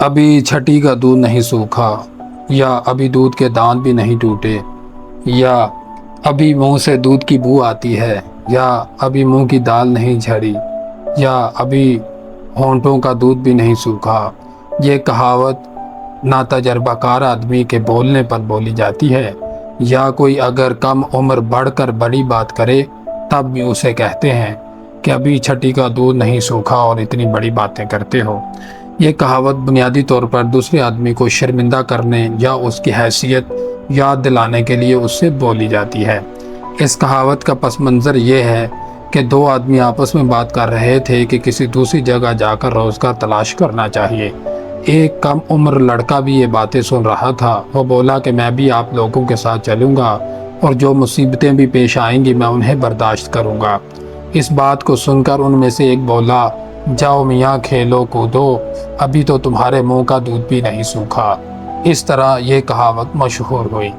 ابھی چھٹی کا دودھ نہیں سوکھا، یا ابھی دودھ کے دانت بھی نہیں ٹوٹے، یا ابھی منہ سے دودھ کی بو آتی ہے، یا ابھی منہ کی دال نہیں جھڑی، یا ابھی ہونٹوں کا دودھ بھی نہیں سوکھا۔ یہ کہاوت ناتجربہ کار آدمی کے بولنے پر بولی جاتی ہے، یا کوئی اگر کم عمر بڑھ کر بڑی بات کرے تب بھی اسے کہتے ہیں کہ ابھی چھٹی کا دودھ نہیں سوکھا اور اتنی بڑی باتیں کرتے ہو۔ یہ کہاوت بنیادی طور پر دوسرے آدمی کو شرمندہ کرنے یا اس کی حیثیت یاد دلانے کے لیے اس سے بولی جاتی ہے۔ اس کہاوت کا پس منظر یہ ہے کہ دو آدمی آپس میں بات کر رہے تھے کہ کسی دوسری جگہ جا کر روزگار تلاش کرنا چاہیے۔ ایک کم عمر لڑکا بھی یہ باتیں سن رہا تھا۔ وہ بولا کہ میں بھی آپ لوگوں کے ساتھ چلوں گا اور جو مصیبتیں بھی پیش آئیں گی میں انہیں برداشت کروں گا۔ اس بات کو سن کر ان میں سے ایک بولا، جاؤ میاں کھیلو کودو، ابھی تو تمہارے منہ کا دودھ بھی نہیں سوکھا۔ اس طرح یہ کہاوت مشہور ہوئی۔